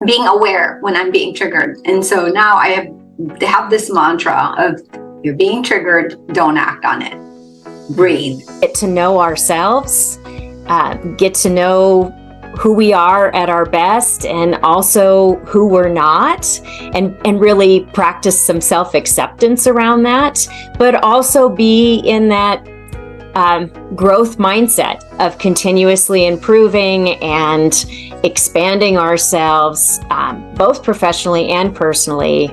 being aware when I'm being triggered. And so now I have this mantra of, you're being triggered, don't act on it. Breathe. Get to know ourselves, get to know who we are at our best and also who we're not, and really practice some self-acceptance around that, but also be in that growth mindset of continuously improving and expanding ourselves, both professionally and personally.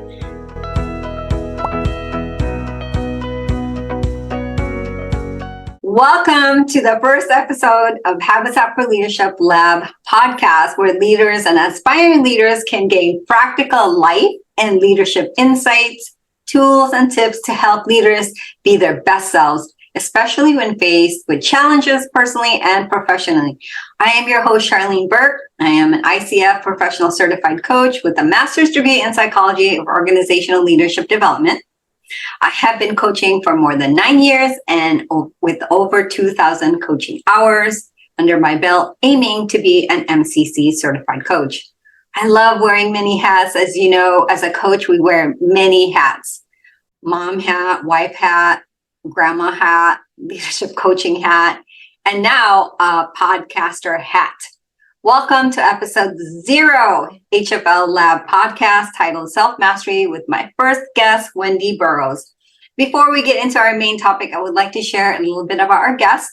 Welcome to the first episode of Habitat for Leadership Lab podcast, where leaders and aspiring leaders can gain practical life and leadership insights, tools, and tips to help leaders be their best selves, especially when faced with challenges personally and professionally. I am your host, Charlene Burke. I am an ICF professional certified coach with a master's degree in psychology of organizational leadership development. I have been coaching for more than 9 years and with over 2,000 coaching hours under my belt, aiming to be an MCC certified coach. I love wearing many hats. As you know, as a coach, we wear many hats: mom hat, wife hat, grandma hat, leadership coaching hat, and now a podcaster hat. Welcome to episode 0 HFL Lab podcast titled Self-Mastery with my first guest, Wendy Burrows. Before we get into our main topic, I would like to share a little bit about our guest.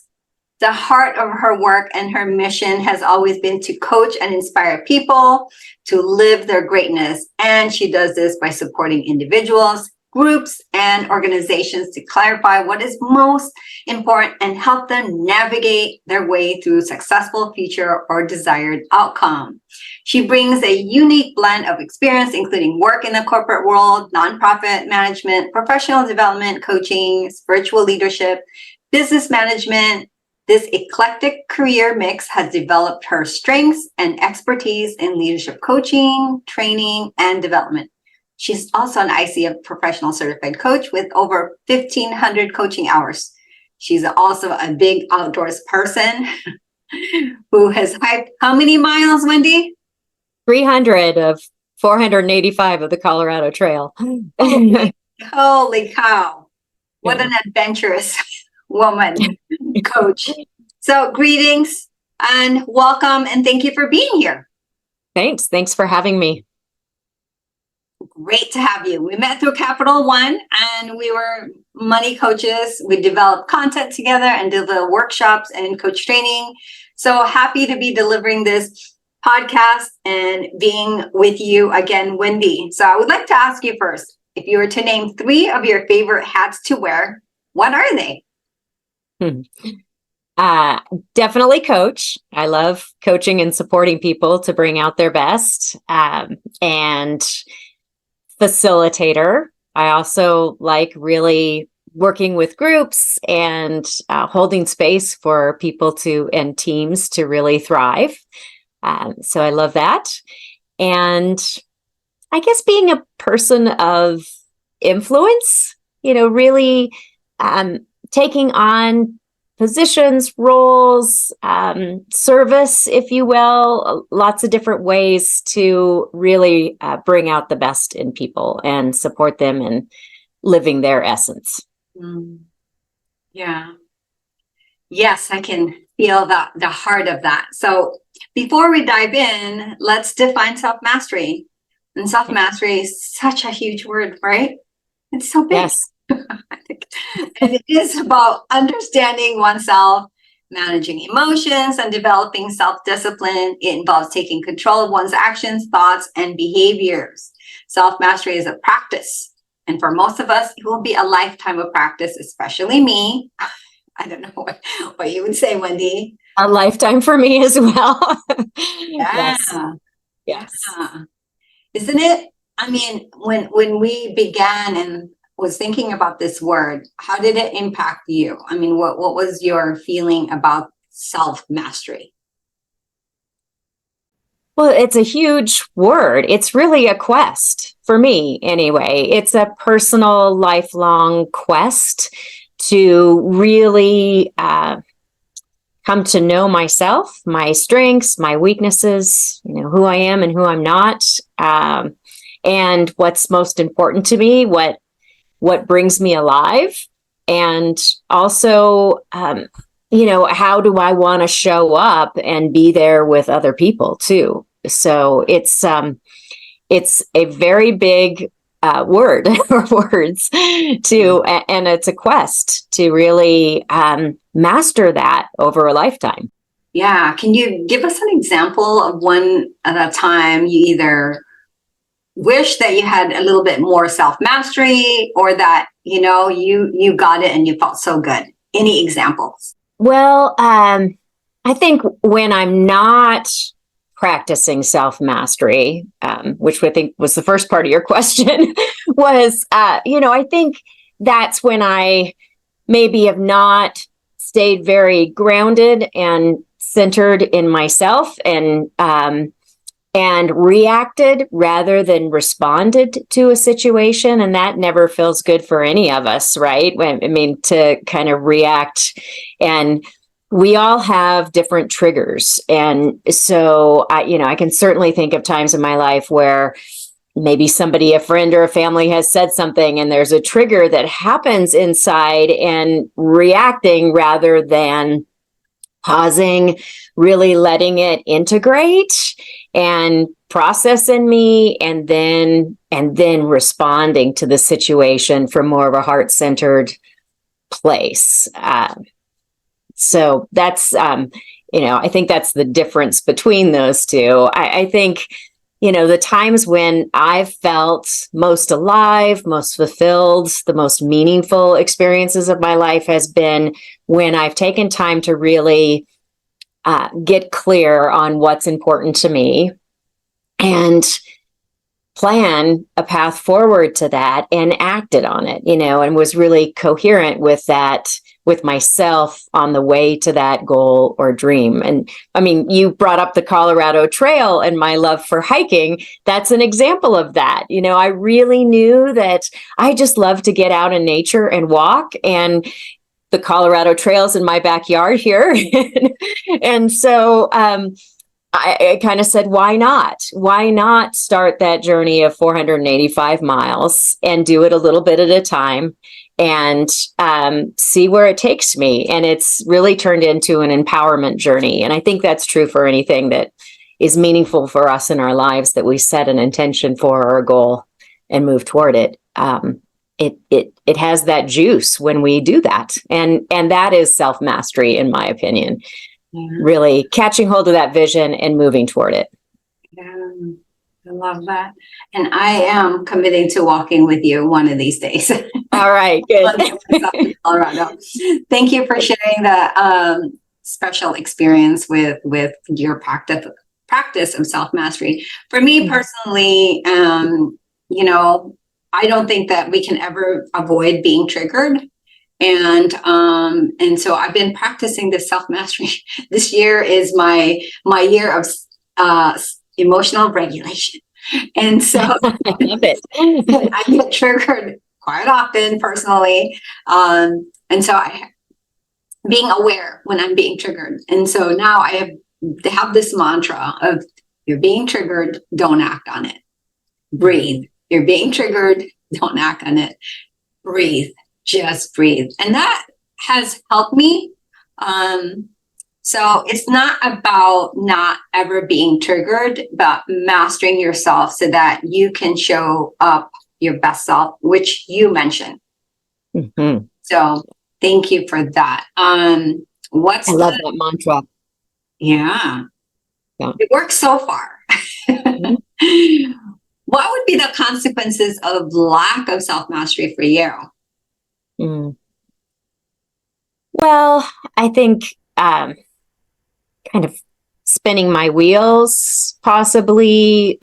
The heart of her work and her mission has always been to coach and inspire people to live their greatness. And she does this by supporting individuals, groups, and organizations to clarify what is most important and help them navigate their way through successful future or desired outcome. She brings a unique blend of experience, including work in the corporate world, nonprofit management, professional development, coaching, spiritual leadership, business management. This eclectic career mix has developed her strengths and expertise in leadership coaching, training, and development. She's also an ICF professional certified coach with over 1,500 coaching hours. She's also a big outdoors person who has hiked how many miles, Wendy? 300 of 485 of the Colorado Trail. Holy cow. What an adventurous woman, coach. So greetings and welcome, and thank you for being here. Thanks for having me. Great to have you. We met through Capital One and we were money coaches. We developed content together and did the workshops and coach training. So happy to be delivering this podcast and being with you again, Wendy. So I would like to ask you first, if you were to name 3 of your favorite hats to wear, what are they? Definitely coach. I love coaching and supporting people to bring out their best. And facilitator. I also like really working with groups and holding space for people and teams to really thrive. So I love that. And I guess being a person of influence, really taking on positions, roles, service, if you will, lots of different ways to really bring out the best in people and support them in living their essence. Yeah. Yes, I can feel the heart of that. So before we dive in, let's define self-mastery. And self-mastery is such a huge word, right? It's so big. Yes. I think. And it is about understanding oneself, managing emotions, and developing self-discipline. It involves taking control of one's actions, thoughts, and behaviors. Self-mastery is a practice. And for most of us, it will be a lifetime of practice, especially me. I don't know what you would say, Wendy. A lifetime for me as well. Yeah. Yes. Yeah. Isn't it? I mean, when we began and was thinking about this word, how did it impact you? I mean, what was your feeling about self-mastery? Well, it's a huge word. It's really a quest for me anyway. It's a personal, lifelong quest to really come to know myself, my strengths, my weaknesses, who I am and who I'm not, and what's most important to me, what brings me alive, and also, how do I want to show up and be there with other people too. So it's a very big word or words and it's a quest to really master that over a lifetime. Yeah. Can you give us an example of one at a time you either wish that you had a little bit more self-mastery, or that, you got it and you felt so good? Any examples? Well, I think when I'm not practicing self-mastery, which I think was the first part of your question, was, I think that's when I maybe have not stayed very grounded and centered in myself, and reacted rather than responded to a situation. And that never feels good for any of us, right? To kind of react, and we all have different triggers. And so I can certainly think of times in my life where maybe a friend or a family has said something and there's a trigger that happens inside, and reacting rather than pausing, really letting it integrate and process in me, and then responding to the situation from more of a heart-centered place. So that's, I think that's the difference between those two. I think, the times when I've felt most alive, most fulfilled, the most meaningful experiences of my life has been when I've taken time to really get clear on what's important to me and plan a path forward to that and acted on it, and was really coherent with that, with myself on the way to that goal or dream. And you brought up the Colorado Trail and my love for hiking. That's an example of that. I really knew that I just love to get out in nature and walk, and the Colorado Trail's in my backyard here. And so I kind of said, why not? Why not start that journey of 485 miles and do it a little bit at a time, and see where it takes me? And it's really turned into an empowerment journey. And I think that's true for anything that is meaningful for us in our lives, that we set an intention for or a goal and move toward it. It has that juice when we do that. And that is self-mastery, in my opinion. Yeah. Really catching hold of that vision and moving toward it. Yeah, I love that. And I am committing to walking with you one of these days. All right, good. Colorado. Thank you for sharing the special experience with your practice of self-mastery. For me personally, I don't think that we can ever avoid being triggered. And so I've been practicing this self-mastery. This year is my year of emotional regulation. And so I love it. I get triggered quite often personally. And so being aware when I'm being triggered. And so now I have this mantra of, you're being triggered, don't act on it. Breathe. You're being triggered, don't act on it. Breathe. Just breathe. And that has helped me. So it's not about not ever being triggered, but mastering yourself so that you can show up your best self, which you mentioned. Mm-hmm. So thank you for that. I love that mantra. Yeah. It works so far. Mm-hmm. What would be the consequences of lack of self-mastery for you? Well, I think kind of spinning my wheels, possibly,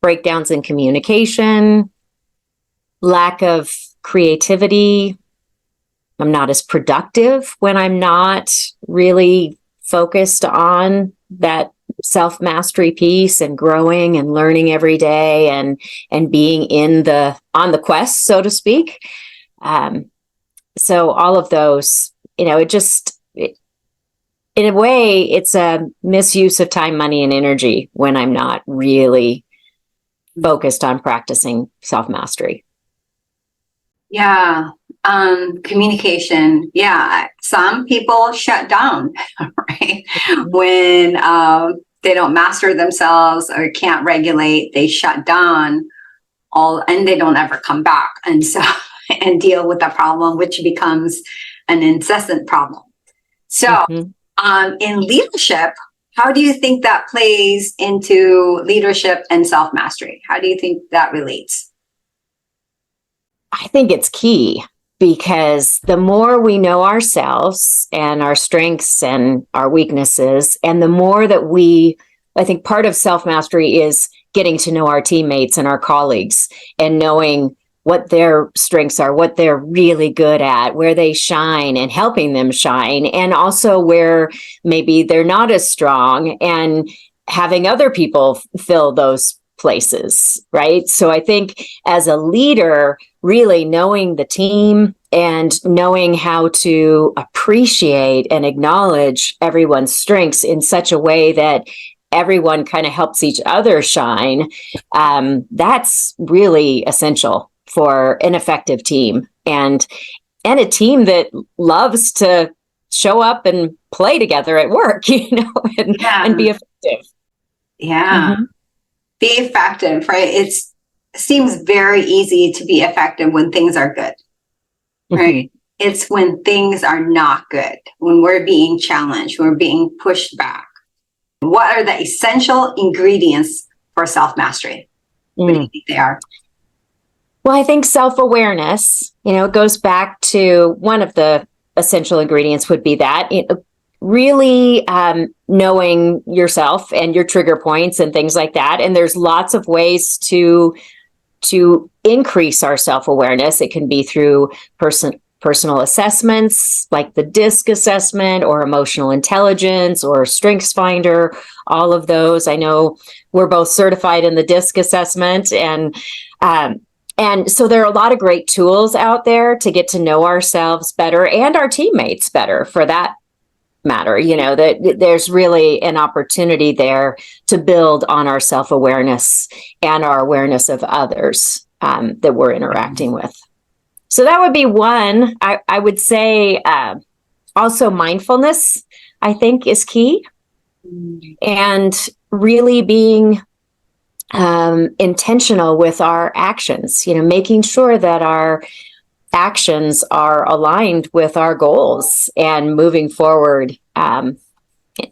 breakdowns in communication, lack of creativity. I'm not as productive when I'm not really focused on that self-mastery piece and growing and learning every day and being on the quest, so to speak. So all of those, in a way, it's a misuse of time, money, and energy when I'm not really focused on practicing self-mastery. Yeah. Communication. Yeah. Some people shut down, right? When they don't master themselves or can't regulate, they shut down and they don't ever come back. And so, and deal with the problem, which becomes an incessant problem. So, in leadership, how do you think that plays into leadership and self-mastery? How do you think that relates? I think it's key, because the more we know ourselves and our strengths and our weaknesses, and the more that I think part of self-mastery is getting to know our teammates and our colleagues and knowing what their strengths are, what they're really good at, where they shine, and helping them shine, and also where maybe they're not as strong, and having other people fill those places, right? So I think as a leader, really knowing the team and knowing how to appreciate and acknowledge everyone's strengths in such a way that everyone kind of helps each other shine, that's really essential for an effective team, and a team that loves to show up and play together at work, and be effective. Yeah. Be effective, right? It seems very easy to be effective when things are good, right? It's when things are not good, when we're being challenged, we're being pushed back. What are the essential ingredients for self-mastery? What do you think they are? Well, I think self-awareness, it goes back to one of the essential ingredients would be that really knowing yourself and your trigger points and things like that. And there's lots of ways to increase our self-awareness. It can be through personal assessments like the DISC assessment, or emotional intelligence, or Strengths Finder, all of those. I know we're both certified in the DISC assessment, and so there are a lot of great tools out there to get to know ourselves better, and our teammates better for that matter. That there's really an opportunity there to build on our self-awareness and our awareness of others that we're interacting with. So that would be one. I would say also mindfulness, I think, is key. And really being intentional with our actions, making sure that our actions are aligned with our goals and moving forward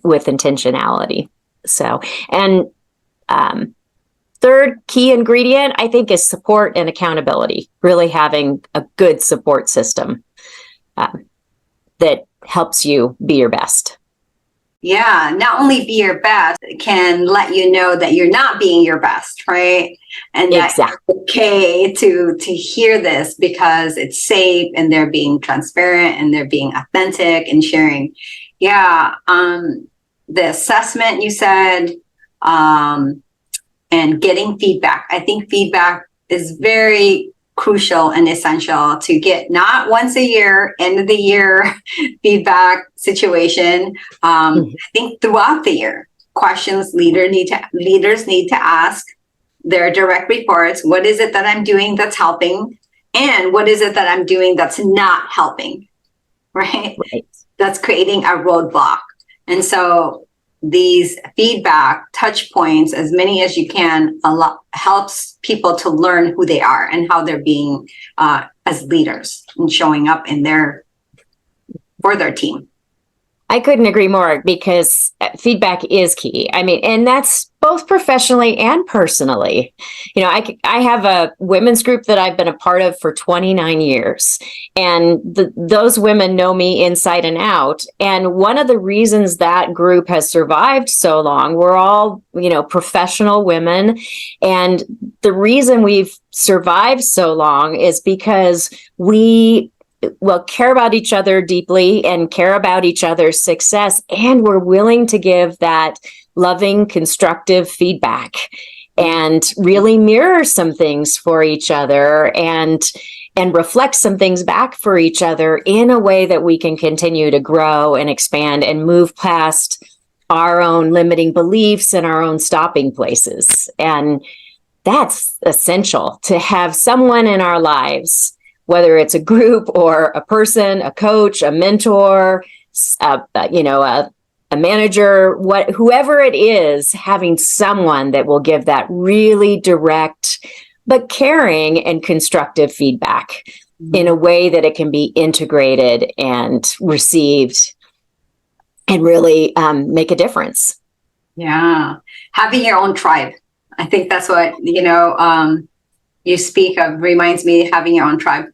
with intentionality. So, and third key ingredient, I think, is support and accountability, really having a good support system that helps you be your best. Yeah, not only be your best, it can let you know that you're not being your best, right? And that's okay to hear this, because it's safe, and they're being transparent, and they're being authentic and sharing. Yeah, the assessment you said, and getting feedback. I think feedback is very crucial and essential to get, not once a year, end of the year feedback situation. I think throughout the year, questions leaders need to ask their direct reports. What is it that I'm doing that's helping? And what is it that I'm doing that's not helping? Right? That's creating a roadblock. And so these feedback touch points, as many as you can, helps people to learn who they are and how they're being as leaders and showing up for their team. I couldn't agree more, because feedback is key. I mean, and that's both professionally and personally. I have a women's group that I've been a part of for 29 years, and those women know me inside and out. And one of the reasons that group has survived so long, we're all, professional women. And the reason we've survived so long is because we care about each other deeply and care about each other's success. And we're willing to give that loving, constructive feedback. and really mirror some things for each other and reflect some things back for each other in a way that we can continue to grow and expand and move past our own limiting beliefs and our own stopping places. And that's essential, to have someone in our lives, whether it's a group or a person, a coach, a mentor, a manager, whoever it is, having someone that will give that really direct but caring and constructive feedback in a way that it can be integrated and received and really make a difference. Yeah. Having your own tribe. I think that's what, you speak of, reminds me of having your own tribe.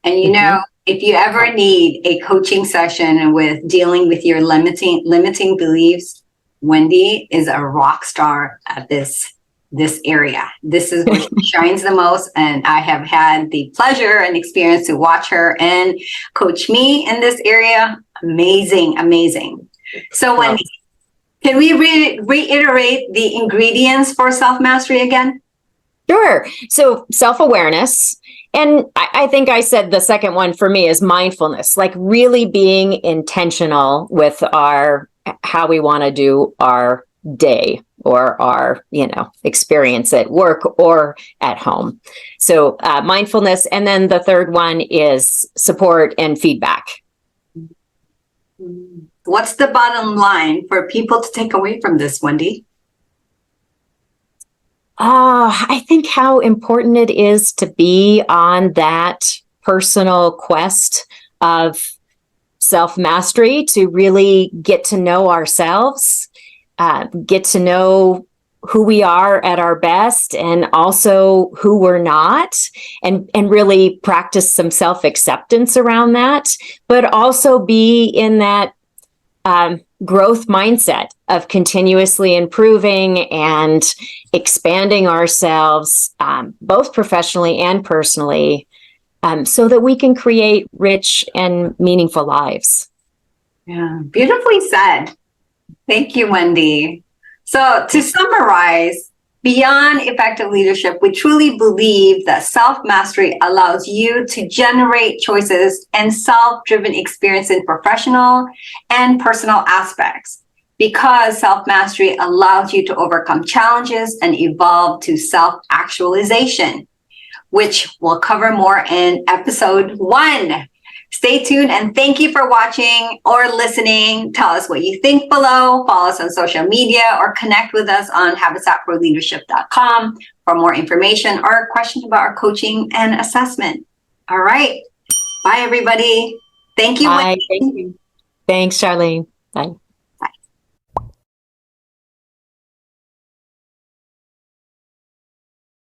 And, if you ever need a coaching session with dealing with your limiting beliefs, Wendy is a rock star at this area. This is where she shines the most. And I have had the pleasure and experience to watch her and coach me in this area. Amazing, amazing. So Wendy, can we reiterate the ingredients for self-mastery again? Sure. So self-awareness. And I think I said the second one for me is mindfulness, like really being intentional with how we want to do our day or our, experience at work or at home. So mindfulness. And then the third one is support and feedback. What's the bottom line for people to take away from this, Wendy? I think how important it is to be on that personal quest of self-mastery, to really get to know ourselves, get to know who we are at our best and also who we're not, and really practice some self-acceptance around that, but also be in that growth mindset of continuously improving and expanding ourselves, both professionally and personally, so that we can create rich and meaningful lives. Yeah, beautifully said. Thank you, Wendy. So to summarize, beyond effective leadership, we truly believe that self-mastery allows you to generate choices and self-driven experience in professional and personal aspects, because self-mastery allows you to overcome challenges and evolve to self-actualization, which we'll cover more in episode 1. Stay tuned and thank you for watching or listening. Tell us what you think below. Follow us on social media or connect with us on habitatforleadership.com for more information or questions about our coaching and assessment. All right. Bye, everybody. Thank you. Bye. Thank you. Thanks, Charlene. Bye.